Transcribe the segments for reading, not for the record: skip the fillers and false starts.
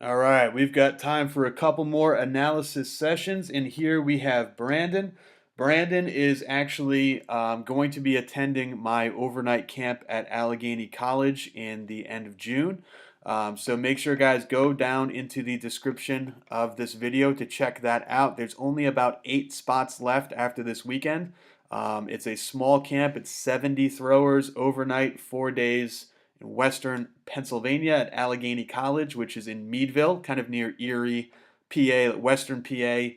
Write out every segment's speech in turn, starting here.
All right, we've got time for a couple more analysis sessions, and here we have Brandon. Brandon is actually going to be attending my overnight camp at Allegheny College in the end of June. So make sure, guys, go down into the description of this video to check that out. There's only about 8 spots left after this weekend. It's a small camp. It's 70 throwers overnight, 4 days in Western Pennsylvania at Allegheny College, which is in Meadville, kind of near Erie, PA, Western PA.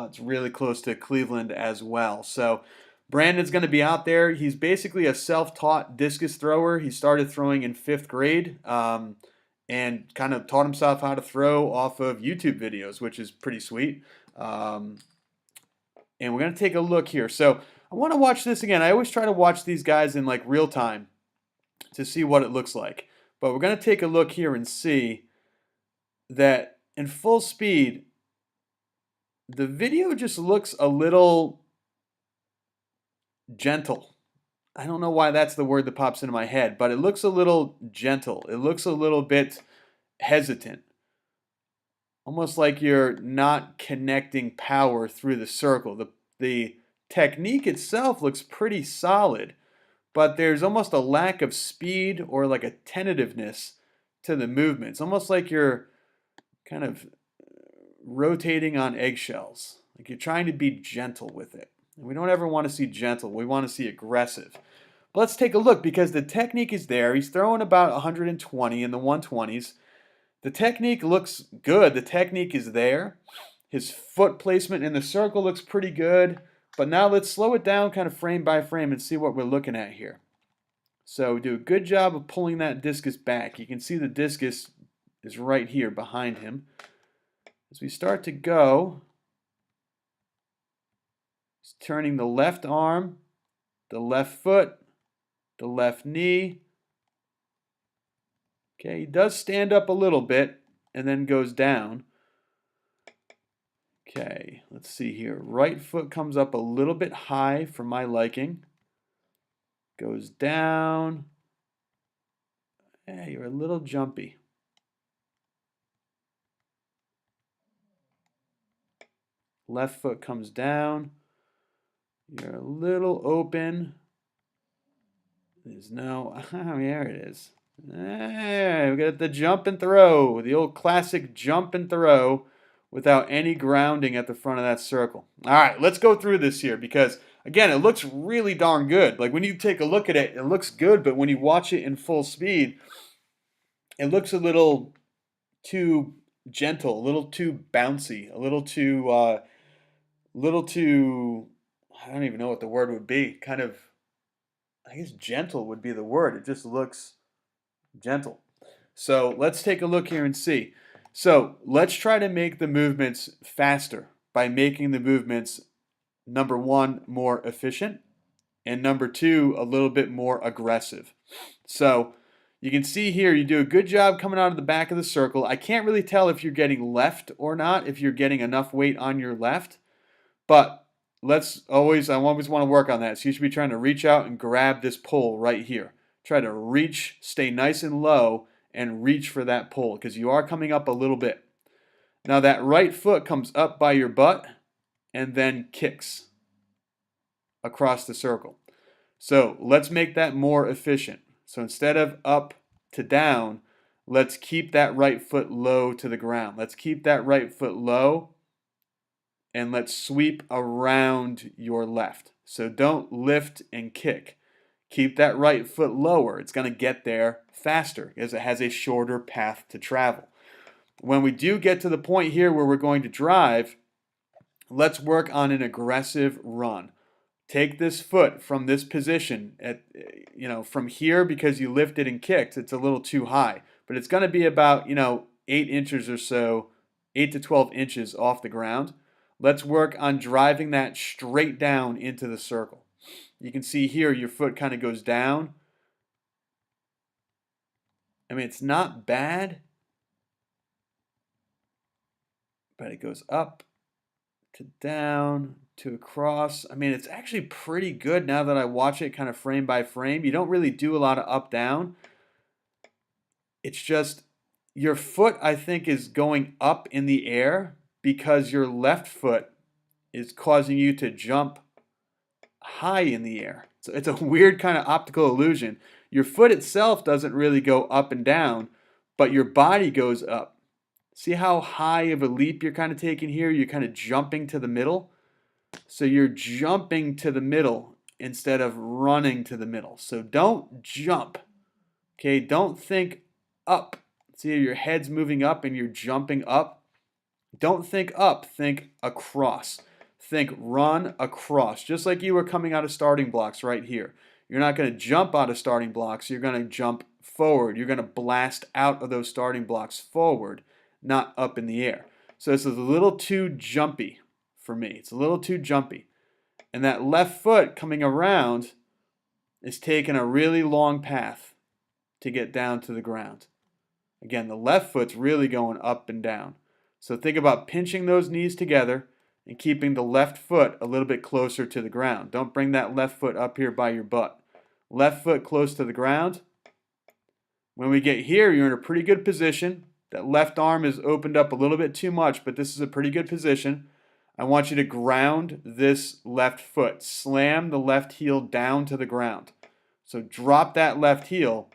It's really close to Cleveland as well. So Brandon's going to be out there. He's basically a self-taught discus thrower. He started throwing in 5th grade and kind of taught himself how to throw off of YouTube videos, which is pretty sweet. And we're going to take a look here. So I want to watch this again. I always try to watch these guys in like real time to see what it looks like. But we're going to take a look here and see that in full speed, the video just looks a little gentle. I don't know why that's the word that pops into my head, but it looks a little gentle. It looks a little bit hesitant. Almost like you're not connecting power through the circle. The technique itself looks pretty solid, but there's almost a lack of speed or like a tentativeness to the movement. It's almost like you're kind of rotating on eggshells. Like you're trying to be gentle with it. And we don't ever want to see gentle. We want to see aggressive. But let's take a look because the technique is there. He's throwing about 120 in the 120s. The technique looks good. The technique is there. His foot placement in the circle looks pretty good. But now let's slow it down kind of frame by frame and see what we're looking at here. So do a good job of pulling that discus back. You can see the discus is right here behind him. As we start to go, he's turning the left arm, the left foot, the left knee. Okay, he does stand up a little bit and then goes down. Okay, let's see here. Right foot comes up a little bit high for my liking. Goes down. Hey, you're a little jumpy. Left foot comes down. You're a little open. There's no, there it is. Hey, we got the jump and throw, the old classic jump and throw without any grounding at the front of that circle. All right, let's go through this here because, again, it looks really darn good. Like when you take a look at it, it looks good, but when you watch it in full speed, it looks a little too gentle, a little too bouncy, a little too, I don't even know what the word would be. Kind of, I guess gentle would be the word. It just looks gentle. So let's take a look here and see. So let's try to make the movements faster by making the movements, number one, more efficient, and number two, a little bit more aggressive. So you can see here, you do a good job coming out of the back of the circle. I can't really tell if you're getting left or not, if you're getting enough weight on your left, but I always want to work on that. So you should be trying to reach out and grab this pole right here. Try to reach, stay nice and low, and reach for that pole because you are coming up a little bit. Now that right foot comes up by your butt and then kicks across the circle. So let's make that more efficient. So instead of up to down, let's keep that right foot low to the ground. Let's keep that right foot low and let's sweep around your left. So don't lift and kick. Keep that right foot lower. It's going to get there faster because it has a shorter path to travel. When we do get to the point here where we're going to drive, let's work on an aggressive run. Take this foot from this position from here because you lifted and kicked. It's a little too high, but it's going to be about 8 inches or so, 8 to 12 inches off the ground. Let's work on driving that straight down into the circle. You can see here your foot kind of goes down. I mean, it's not bad, but it goes up to down to across. I mean, it's actually pretty good now that I watch it kind of frame by frame. You don't really do a lot of up down. It's just your foot, I think, is going up in the air because your left foot is causing you to jump high in the air. So it's a weird kind of optical illusion. Your foot itself doesn't really go up and down, but your body goes up. See how high of a leap you're kind of taking here? You're kind of jumping to the middle. So you're jumping to the middle instead of running to the middle. So don't jump. Okay, don't think up. See, your head's moving up and you're jumping up. Don't think up, think across. Think run across, just like you were coming out of starting blocks right here. You're not going to jump out of starting blocks, you're going to jump forward. You're going to blast out of those starting blocks forward, not up in the air. So this is a little too jumpy for me. It's a little too jumpy. And that left foot coming around is taking a really long path to get down to the ground. Again, the left foot's really going up and down. So think about pinching those knees together and keeping the left foot a little bit closer to the ground. Don't bring that left foot up here by your butt. Left foot close to the ground. When we get here, you're in a pretty good position. That left arm is opened up a little bit too much, but this is a pretty good position. I want you to ground this left foot. Slam the left heel down to the ground. So drop that left heel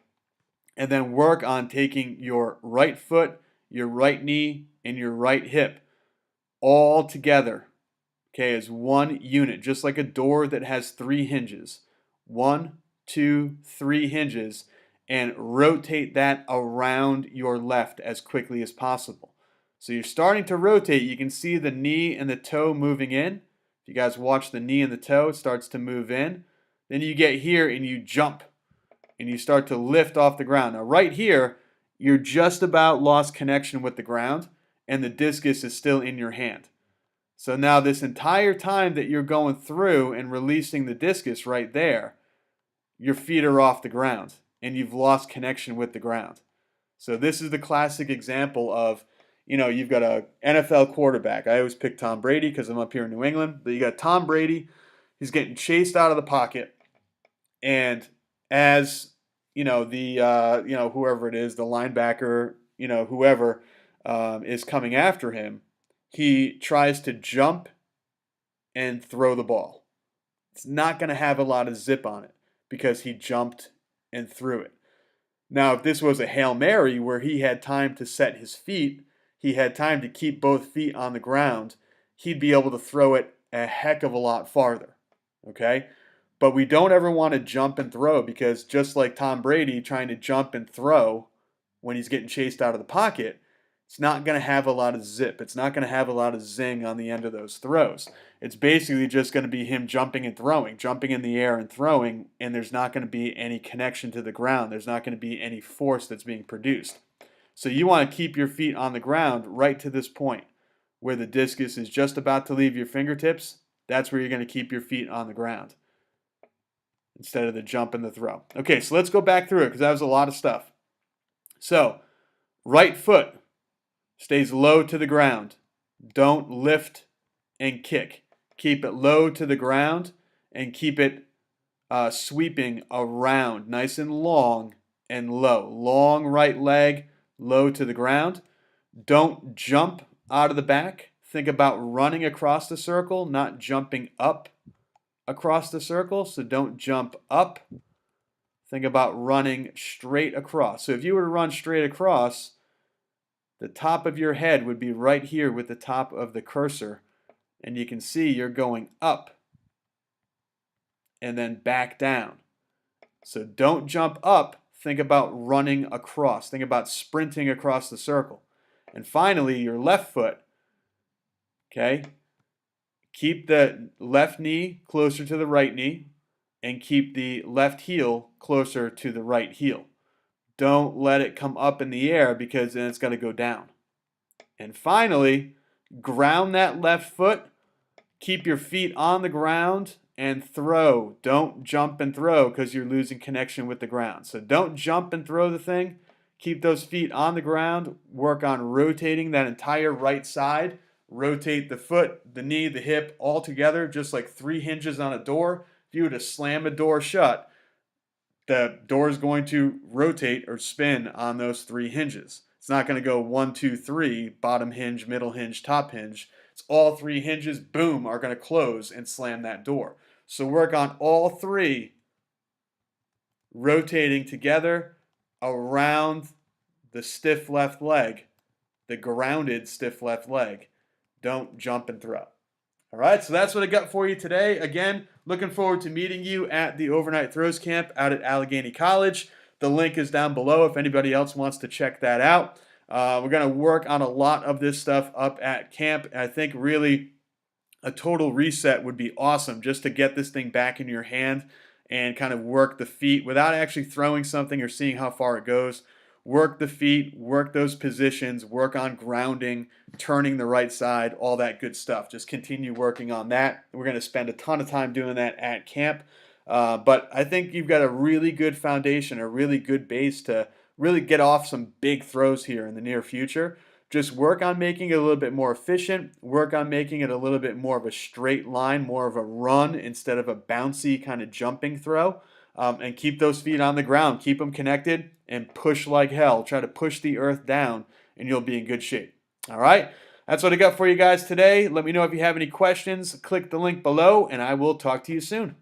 and then work on taking your right foot, your right knee, and your right hip all together, okay, as one unit, just like a door that has 3 hinges. 1, 2, 3 hinges, and rotate that around your left as quickly as possible. So you're starting to rotate. You can see the knee and the toe moving in. If you guys watch the knee and the toe, it starts to move in. Then you get here and you jump and you start to lift off the ground. Now right here, you're just about lost connection with the ground and the discus is still in your hand. So now this entire time that you're going through and releasing the discus right there, your feet are off the ground and you've lost connection with the ground. So this is the classic example of, you've got a NFL quarterback. I always pick Tom Brady because I'm up here in New England. But you got Tom Brady. He's getting chased out of the pocket. And as, whoever it is, the linebacker, whoever is coming after him, he tries to jump and throw the ball. It's not going to have a lot of zip on it because he jumped and threw it. Now, if this was a Hail Mary where he had time to set his feet, he had time to keep both feet on the ground, he'd be able to throw it a heck of a lot farther, okay? But we don't ever want to jump and throw because just like Tom Brady trying to jump and throw when he's getting chased out of the pocket, it's not going to have a lot of zip. It's not going to have a lot of zing on the end of those throws. It's basically just going to be him jumping and throwing, jumping in the air and throwing, and there's not going to be any connection to the ground. There's not going to be any force that's being produced. So you want to keep your feet on the ground right to this point where the discus is just about to leave your fingertips. That's where you're going to keep your feet on the ground instead of the jump and the throw. Okay, so let's go back through it because that was a lot of stuff. So, right foot stays low to the ground. Don't lift and kick. Keep it low to the ground and keep it sweeping around, nice and long and low. Long right leg, low to the ground. Don't jump out of the back. Think about running across the circle, not jumping up across the circle. So don't jump up. Think about running straight across. So if you were to run straight across, the top of your head would be right here with the top of the cursor. And you can see you're going up and then back down. So don't jump up. Think about running across. Think about sprinting across the circle. And finally, your left foot. Okay? Keep the left knee closer to the right knee and keep the left heel closer to the right heel. Don't let it come up in the air because then it's going to go down. And finally, ground that left foot. Keep your feet on the ground and throw. Don't jump and throw because you're losing connection with the ground. So don't jump and throw the thing. Keep those feet on the ground. Work on rotating that entire right side. Rotate the foot, the knee, the hip all together, just like 3 hinges on a door. If you were to slam a door shut, the door is going to rotate or spin on those 3 hinges. It's not going to go 1, 2, 3, bottom hinge, middle hinge, top hinge. It's all three hinges, boom, are going to close and slam that door. So work on all three rotating together around the stiff left leg, the grounded stiff left leg. Don't jump and throw. All right, so that's what I got for you today. Again, looking forward to meeting you at the overnight throws camp out at Allegheny College. The link is down below if anybody else wants to check that out. We're going to work on a lot of this stuff up at camp. I think really a total reset would be awesome just to get this thing back in your hand and kind of work the feet without actually throwing something or seeing how far it goes. Work the feet, work those positions, work on grounding, turning the right side, all that good stuff. Just continue working on that. We're going to spend a ton of time doing that at camp. But I think you've got a really good foundation, a really good base to really get off some big throws here in the near future. Just work on making it a little bit more efficient. Work on making it a little bit more of a straight line, more of a run instead of a bouncy kind of jumping throw. And keep those feet on the ground. Keep them connected and push like hell. Try to push the earth down and you'll be in good shape. All right? That's what I got for you guys today. Let me know if you have any questions. Click the link below and I will talk to you soon.